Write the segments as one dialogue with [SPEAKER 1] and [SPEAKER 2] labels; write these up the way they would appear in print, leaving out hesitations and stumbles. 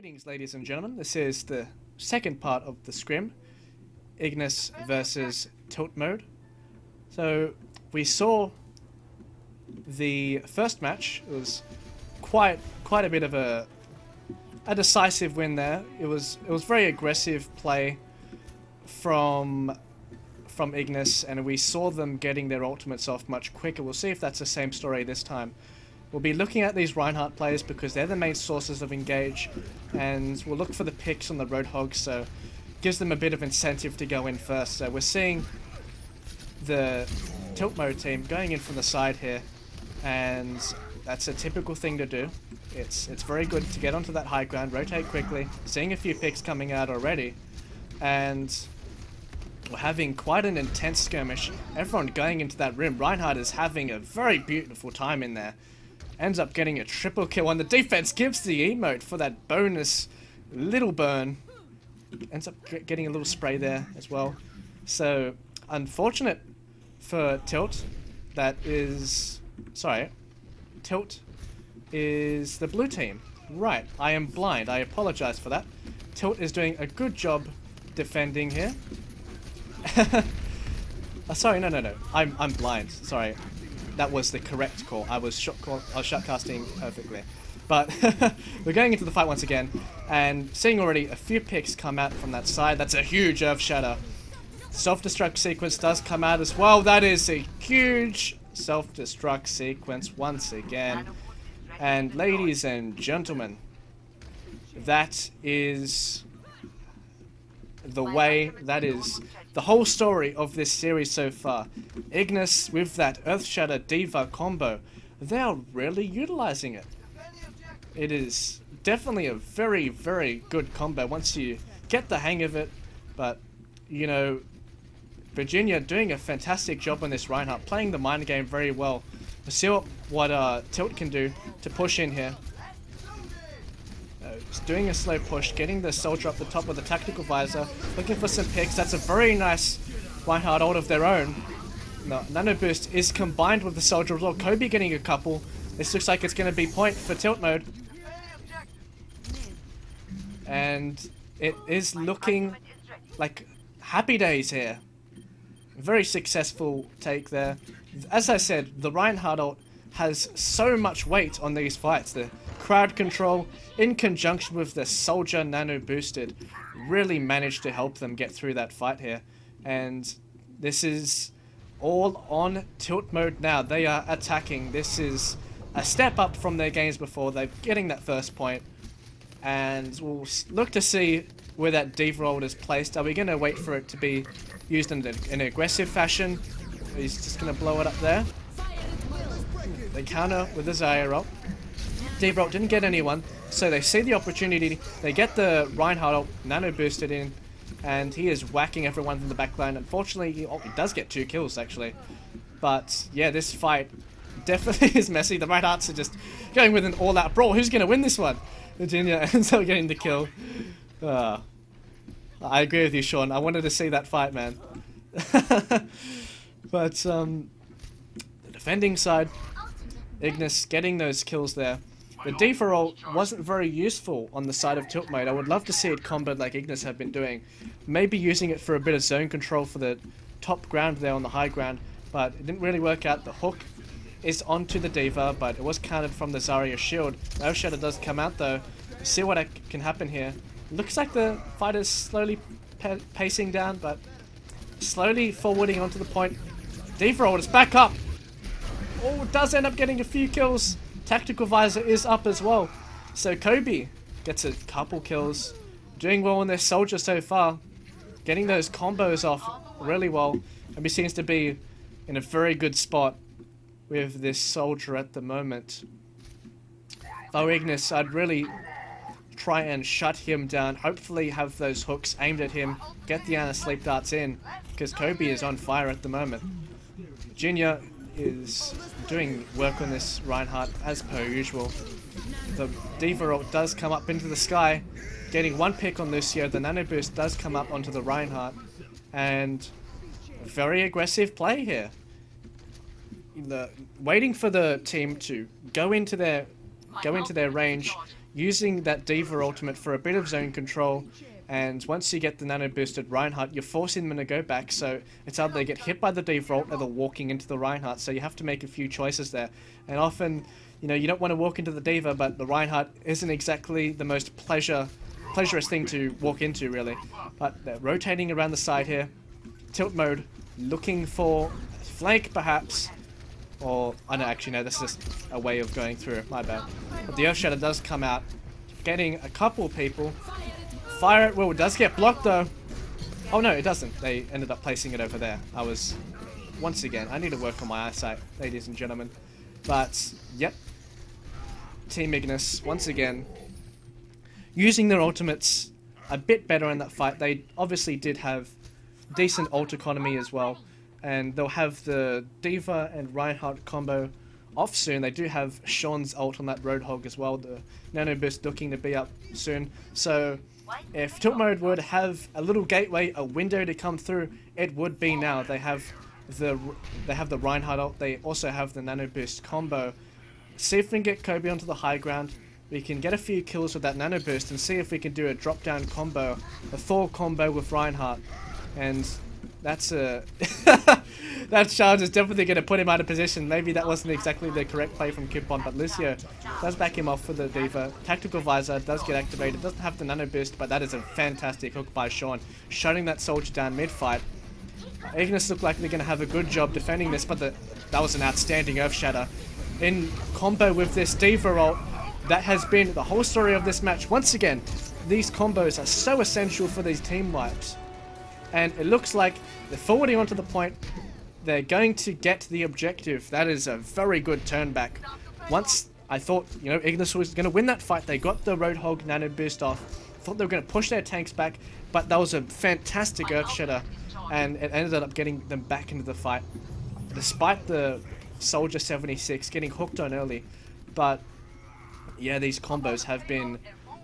[SPEAKER 1] Greetings, ladies and gentlemen. This is the second part of the scrim, IGNIS versus Tiltmode. So we saw the first match. It was quite a bit of a decisive win there. It was very aggressive play from IGNIS, and we saw them getting their ultimates off much quicker. We'll see if that's the same story this time. We'll be looking at these Reinhardt players because they're the main sources of engage, and we'll look for the picks on the Roadhogs, so it gives them a bit of incentive to go in first. So we're seeing the Tiltmode team going in from the side here, and that's a typical thing to do. It's very good to get onto that high ground, rotate quickly, seeing a few picks coming out already, and we're having quite an intense skirmish. Everyone going into that rim. Reinhardt is having a very beautiful time in there. Ends up getting a triple kill on the defense, gives the emote for that bonus little burn. Ends up getting a little spray there as well. So, unfortunate for Tilt. Tilt is the blue team. Right, I am blind. I apologize for that. Tilt is doing a good job defending here. Sorry, no. I'm blind. Sorry. That was the correct call. I was shotcasting perfectly. But we're going into the fight once again, and seeing already a few picks come out from that side. That's a huge Earth Shatter. Self-destruct sequence does come out as well. That is a huge self-destruct sequence once again. And ladies and gentlemen, that is the way, that is the whole story of this series so far. IGNIS with that Earth Shatter D.Va combo, they are really utilizing it. It is definitely a very, very good combo once you get the hang of it. But, you know, Virginia doing a fantastic job on this Reinhardt, playing the mind game very well. We'll see what Tilt can do to push in here. Just doing a slow push, getting the soldier up the top with the tactical visor, looking for some picks. That's a very nice Reinhardt ult of their own. No, Nano Boost is combined with the soldier as well. Kobe getting a couple. This looks like it's going to be point for Tiltmode. And it is looking like happy days here. Very successful take there. As I said, the Reinhardt ult has so much weight on these fights. The crowd control in conjunction with the soldier nano boosted really managed to help them get through that fight here. And this is all on Tiltmode now. They are attacking. This is a step up from their games before. They're getting that first point. And we'll look to see where that D.Va ult is placed. Are we going to wait for it to be used in an aggressive fashion? He's just going to blow it up there. They counter with the Zarya ult. D.Va ult didn't get anyone, so they see the opportunity. They get the Reinhardt ult nano boosted in, and he is whacking everyone from the back line. Unfortunately, he does get 2 kills actually. But yeah, this fight definitely is messy. The Reinhardts are just going with an all-out brawl. Who's going to win this one? Virginia ends up getting the kill. I agree with you, Sean. I wanted to see that fight, man. But the defending side, IGNIS getting those kills there. The D.Va ult wasn't very useful on the side of Tiltmode. I would love to see it comboed like IGNIS have been doing. Maybe using it for a bit of zone control for the top ground there on the high ground, but it didn't really work out. The hook is onto the D.Va, but it was countered from the Zarya shield. Earth Shatter does come out though. See what can happen here. Looks like the fight is slowly pacing down, but slowly forwarding onto the point. D.Va ult is back up. Oh, does end up getting a few kills. Tactical visor is up as well. So Kobe gets a couple kills. Doing well on their soldier so far. Getting those combos off really well. And he seems to be in a very good spot with this soldier at the moment. Though IGNIS, I'd really try and shut him down. Hopefully have those hooks aimed at him. Get the anti-sleep darts in. Because Kobe is on fire at the moment. Virginia is doing work on this Reinhardt as per usual. The D.Va ult does come up into the sky, getting 1 pick on Lucio. The nano boost does come up onto the Reinhardt, and very aggressive play here. Waiting for the team to go into their range, using that D.Va ultimate for a bit of zone control, and once you get the nano boosted Reinhardt, you're forcing them to go back, so it's either they get hit by the D.Va ult or they're walking into the Reinhardt, so you have to make a few choices there. And often, you know, you don't want to walk into the D.Va, but the Reinhardt isn't exactly the most pleasurous thing to walk into, really. But they're rotating around the side here. Tiltmode looking for flank, perhaps. Or, I don't actually know, this is a way of going through, my bad. But the Earthshatter does come out, getting a couple people. Fire at will, does get blocked though. Oh no, it doesn't. They ended up placing it over there. Once again, I need to work on my eyesight, ladies and gentlemen. But, yep. Team Ignis, once again, using their ultimates a bit better in that fight. They obviously did have decent ult economy as well. And they'll have the D.Va and Reinhardt combo off soon. They do have Sean's ult on that Roadhog as well. The Nano Boost looking to be up soon. So if Tiltmode would have a little gateway, a window to come through, it would be now. They have the Reinhardt ult. They also have the Nano Boost combo. See if we can get Kobe onto the high ground. We can get a few kills with that Nano Boost and see if we can do a drop down combo, a Thor combo with Reinhardt. And that's a that charge is definitely going to put him out of position. Maybe that wasn't exactly the correct play from Coupon, but Lucio does back him off for the D.Va. Tactical Visor does get activated. Doesn't have the Nano Boost, but that is a fantastic hook by Sean, shutting that soldier down mid-fight. Ignis look like they're going to have a good job defending this, but that was an outstanding Earthshatter. In combo with this D.Va ult, that has been the whole story of this match. Once again, these combos are so essential for these team wipes. And it looks like they're forwarding onto the point. They're going to get the objective. That is a very good turn back. Once I thought, you know, Ignis was going to win that fight, they got the Roadhog Nano Boost off. Thought they were going to push their tanks back, but that was a fantastic Earthshatter, and it ended up getting them back into the fight. Despite the Soldier 76 getting hooked on early. But yeah, these combos have been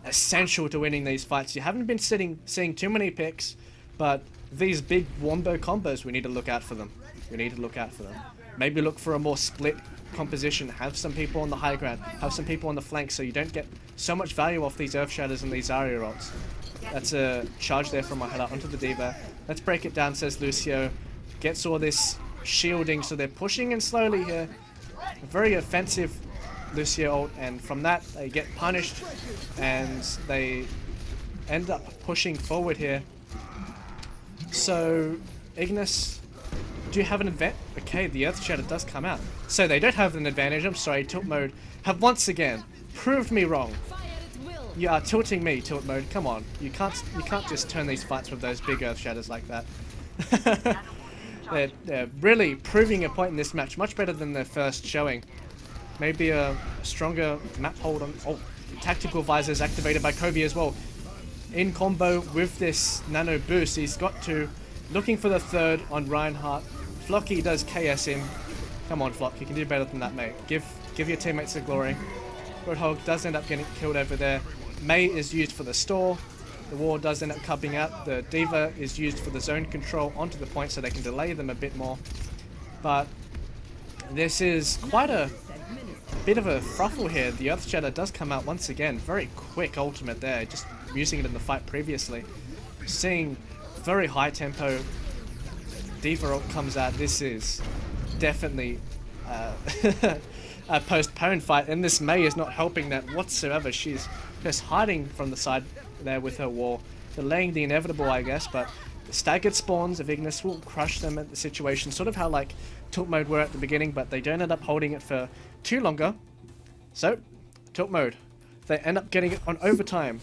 [SPEAKER 1] essential to winning these fights. You haven't been seeing too many picks, but these big wombo combos, we need to look out for them. We need to look out for them. Maybe look for a more split composition. Have some people on the high ground. Have some people on the flank so you don't get so much value off these Earthshatters and these Zarya ults. That's a charge there from my header onto the D.Va. Let's break it down, says Lucio. Gets all this shielding, so they're pushing in slowly here. A very offensive Lucio ult, and from that they get punished and they end up pushing forward here. So, Ignis, do you have an advantage? Okay, the Earthshatter does come out. So they don't have an advantage. I'm sorry, Tiltmode have once again proved me wrong. You are tilting me, Tiltmode. Come on, you can't just turn these fights with those big Earthshatters like that. they're really proving a point in this match, much better than their first showing. Maybe a stronger map hold on. Oh, Tactical Visor is activated by Kobe as well. In combo with this Nano Boost, he's got to, looking for the third on Reinhardt. Flocky does KS him. Come on, Flock, you can do better than that, mate. Give your teammates the glory. Roadhog does end up getting killed over there. Mei is used for the store. The war does end up cupping out. The D.Va is used for the zone control onto the point so they can delay them a bit more. But this is quite a bit of a thruffle here. The Earthshatter does come out once again. Very quick ultimate there, just using it in the fight previously. Seeing very high tempo D.Va ult comes out. This is definitely a postponed fight, and this Mei is not helping that whatsoever. She's just hiding from the side there with her wall, delaying the inevitable, I guess, but the staggered spawns of Ignis will crush them at the situation, sort of how like Tiltmode were at the beginning, but they don't end up holding it for too longer. So, Tiltmode, they end up getting it on overtime.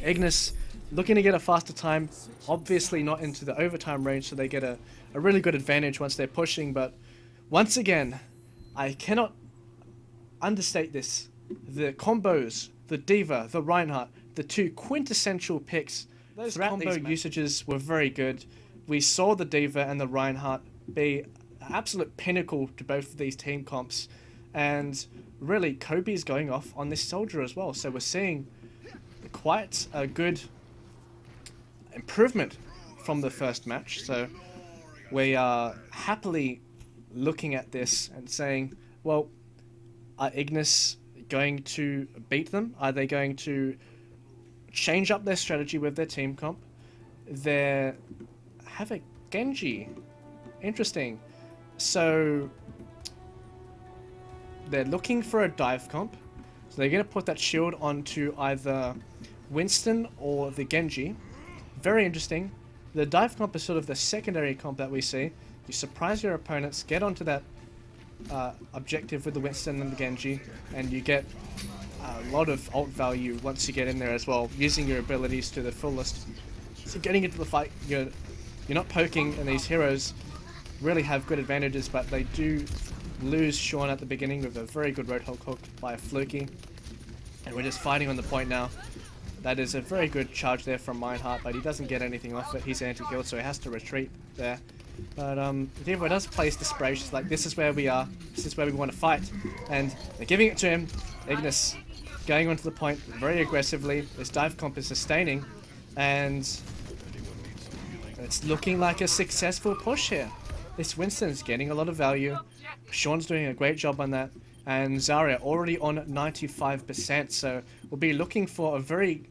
[SPEAKER 1] Ignis looking to get a faster time, obviously not into the overtime range, so they get a really good advantage once they're pushing, but once again, I cannot understate this. The combos, the D.Va, the Reinhardt, the two quintessential picks, those combo usages were very good. We saw the D.Va and the Reinhardt be an absolute pinnacle to both of these team comps, and really Kobe's going off on this soldier as well, so we're seeing quite a good improvement from the first match. So we are happily looking at this and saying, well, Ignis going to beat them? Are they going to change up their strategy with their team comp? They have a Genji. Interesting. So they're looking for a dive comp. So they're going to put that shield onto either Winston or the Genji. Very interesting. The dive comp is sort of the secondary comp that we see. You surprise your opponents, get onto that objective with the Winston and the Genji, and you get a lot of ult value once you get in there as well, using your abilities to the fullest. So getting into the fight, you're not poking, and these heroes really have good advantages, but they do lose Sean at the beginning with a very good Roadhog hook by Fluky. And we're just fighting on the point now. That is a very good charge there from Meinhardt, but he doesn't get anything off it. He's anti-healed, so he has to retreat there. But Devo does place the spray. She's like, this is where we are. This is where we want to fight. And they're giving it to him. Ignis going onto the point very aggressively. This dive comp is sustaining. And it's looking like a successful push here. This Winston's getting a lot of value. Sean's doing a great job on that. And Zarya already on 95%. So we'll be looking for a very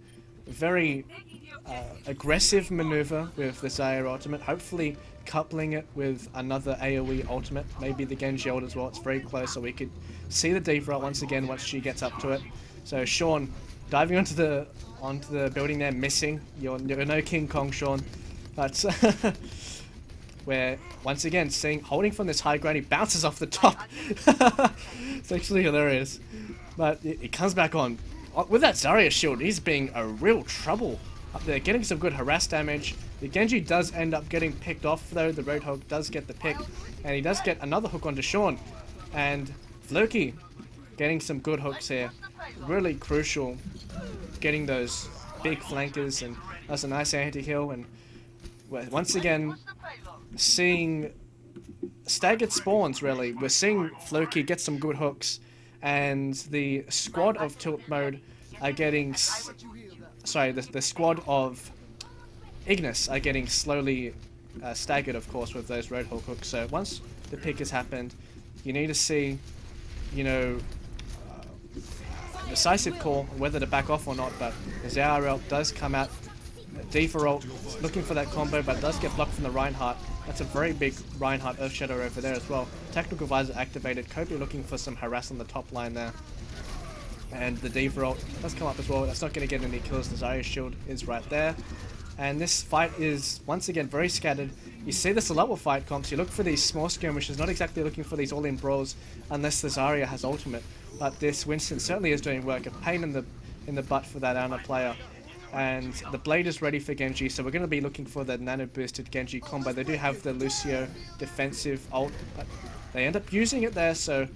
[SPEAKER 1] aggressive maneuver with the Zarya ultimate. Hopefully coupling it with another AoE ultimate. Maybe the Genji ult as well. It's very close, so we could see the D.Va once again once she gets up to it. So Sean diving onto the building there, missing. You're no King Kong, Sean. But we're once again holding from this high ground. He bounces off the top. It's actually hilarious. But it comes back on. With that Zarya shield, he's being a real trouble up there, getting some good harass damage. The Genji does end up getting picked off though. The Roadhog does get the pick, and he does get another hook onto Sean. And Floki getting some good hooks here. Really crucial, getting those big flankers, and that's a nice anti-heal. And once again, seeing staggered spawns really. We're seeing Floki get some good hooks, and the squad of Tilt Mode are getting... Sorry, the squad of Ignis are getting slowly staggered, of course, with those Roadhog hooks. So once the pick has happened, you need to see, you know, decisive call whether to back off or not. But the Zarya ult does come out. D.Va ult looking for that combo, but does get blocked from the Reinhardt. That's a very big Reinhardt Earthshadow over there as well. Technical Visor activated. Kobe looking for some harass on the top line there. And the D.Va ult does come up as well. That's not going to get any kills. The Zarya shield is right there. And this fight is, once again, very scattered. You see this a lot with fight comps. You look for these small skirmishes, not exactly looking for these all-in brawls unless the Zarya has ultimate. But this Winston certainly is doing work. A pain in the butt for that Ana player. And the Blade is ready for Genji, so we're going to be looking for the nano-boosted Genji combo. They do have the Lucio defensive ult, but they end up using it there, so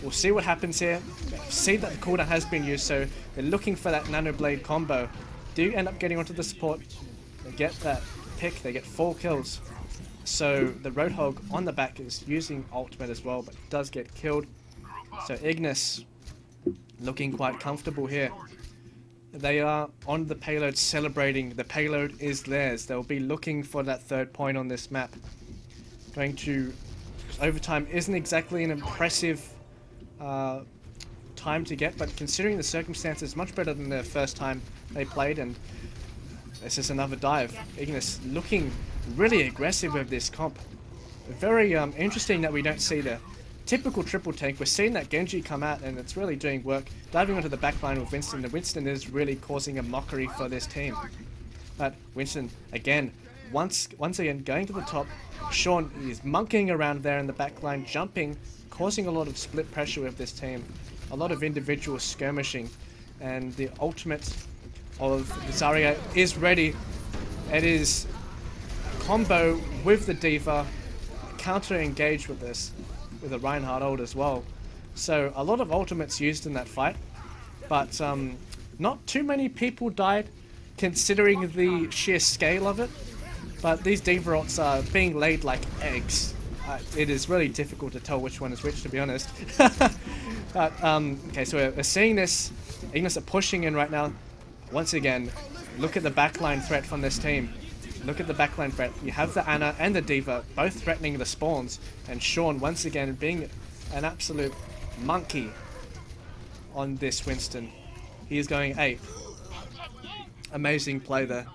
[SPEAKER 1] we'll see what happens here. See that the cooldown has been used, so they're looking for that Nano Blade combo. Do end up getting onto the support. They get that pick, they get 4 kills. So the Roadhog on the back is using ultimate as well, but does get killed. So Ignis looking quite comfortable here. They are on the payload celebrating. The payload is theirs. They'll be looking for that 3rd point on this map. Going to... Overtime isn't exactly an impressive time to get, but considering the circumstances, much better than the first time they played. And this is another dive. Ignis looking really aggressive with this comp. Very interesting that we don't see the typical triple tank. We're seeing that Genji come out, and it's really doing work. Diving onto the backline with Winston. The Winston is really causing a mockery for this team. But Winston, again, once again, going to the top. Sean is monkeying around there in the backline, jumping, causing a lot of split pressure with this team. A lot of individual skirmishing. And the ultimate of the Zarya is ready. It is combo with the D.Va, counter-engage with this, with a Reinhardt ult as well. So a lot of ultimates used in that fight, but not too many people died considering the sheer scale of it. But these D.Va ults are being laid like eggs. It is really difficult to tell which one is which, to be honest. But okay, so we're seeing this. Ignis are pushing in right now. Once again, look at the backline threat from this team. Look at the backline threat. You have the Ana and the D.Va both threatening the spawns, and Sean once again being an absolute monkey on this Winston. He is going 8. Amazing play there.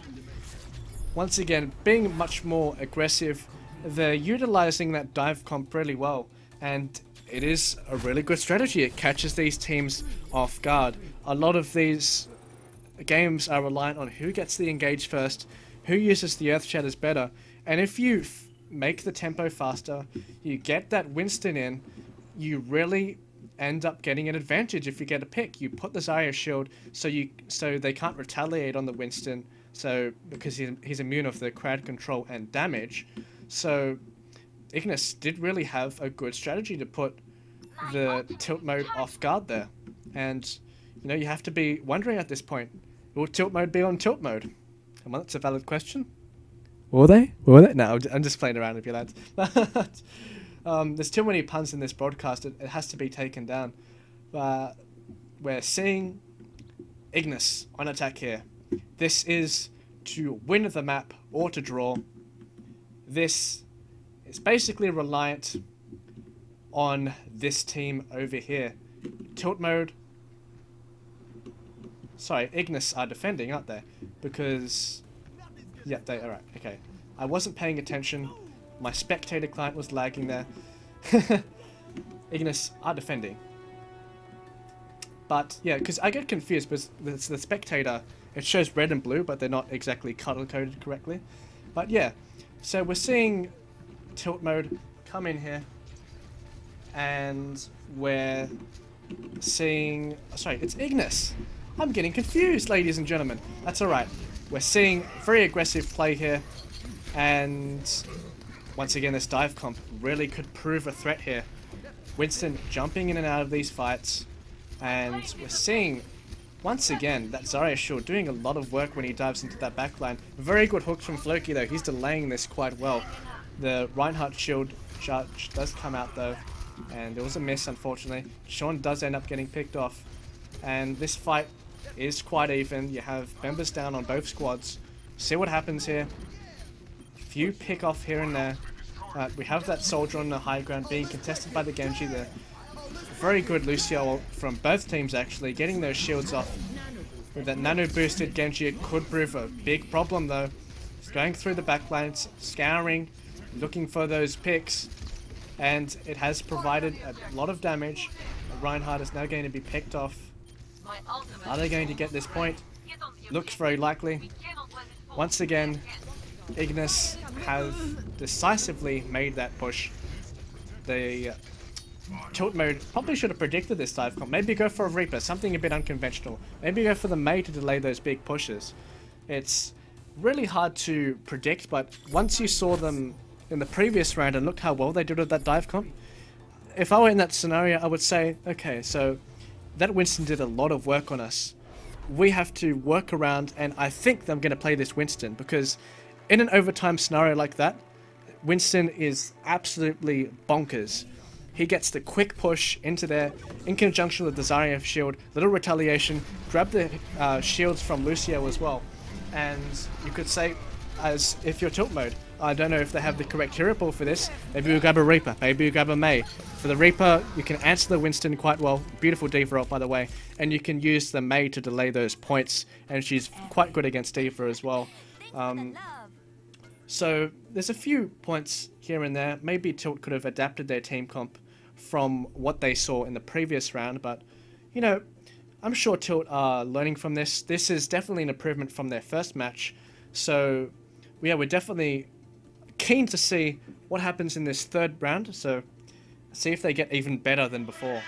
[SPEAKER 1] Once again, being much more aggressive, they're utilizing that dive comp really well, and it is a really good strategy. It catches these teams off guard. A lot of these games are reliant on who gets the engage first, who uses the earth shatters better, and if you make the tempo faster, you get that Winston in, you really end up getting an advantage if you get a pick. You put the Zarya shield so they can't retaliate on the Winston, so because he's immune of the crowd control and damage. So Ignis did really have a good strategy to put the tilt mode off guard there. And you know, you have to be wondering at this point, will tilt mode be on tilt mode? Come on, that's a valid question. Will they? Will they? No, I'm just playing around with you lads. There's too many puns in this broadcast. It has to be taken down. We're seeing Ignis on attack here. This is to win the map or to draw. This is basically reliant on this team over here. Tilt mode. Sorry, Ignis are defending, aren't they? Because yeah, they alright. Okay, I wasn't paying attention. My spectator client was lagging there. Ignis are defending. But yeah, because I get confused because the spectator, it shows red and blue, but they're not exactly color-coded correctly. But yeah, so we're seeing tilt mode come in here. And we're seeing... Sorry, it's Ignis. I'm getting confused, ladies and gentlemen. That's alright. We're seeing very aggressive play here. And once again, this dive comp really could prove a threat here. Winston jumping in and out of these fights. And we're seeing, once again, that Zarya shield doing a lot of work when he dives into that backline. Very good hooks from Floki though. He's delaying this quite well. The Reinhardt shield charge does come out though. And it was a miss, unfortunately. Sean does end up getting picked off. And this fight is quite even. You have members down on both squads. See what happens here. Few pick off here and there. We have that soldier on the high ground being contested by the Genji there. Very good Lucio from both teams actually, getting those shields off. With that nano boosted Genji, it could prove a big problem though. It's going through the backlines, scouring, looking for those picks. And it has provided a lot of damage. Reinhardt is now going to be picked off. Are they going to get this point? Looks very likely. Once again, Ignis have decisively made that push. The tilt mode probably should have predicted this dive comp. Maybe go for a Reaper, something a bit unconventional. Maybe go for the Mei to delay those big pushes. It's really hard to predict, but once you saw them in the previous round and looked how well they did with that dive comp, if I were in that scenario, I would say, okay, so that Winston did a lot of work on us. We have to work around, and I think I'm going to play this Winston, because in an overtime scenario like that, Winston is absolutely bonkers. He gets the quick push into there, in conjunction with the Zarya shield, little retaliation, grab the shields from Lucio as well. And you could say, as if you're tilt mode, I don't know if they have the correct hero pool for this. Maybe we grab a Reaper, maybe we grab a Mei. For the Reaper, you can answer the Winston quite well. Beautiful D.Va ult, by the way. And you can use the Mei to delay those points. And she's quite good against D.Va as well. So there's a few points here and there. Maybe Tilt could have adapted their team comp from what they saw in the previous round. But, you know, I'm sure Tilt are learning from this. This is definitely an improvement from their first match. So, yeah, we're definitely keen to see what happens in this third round, so see if they get even better than before.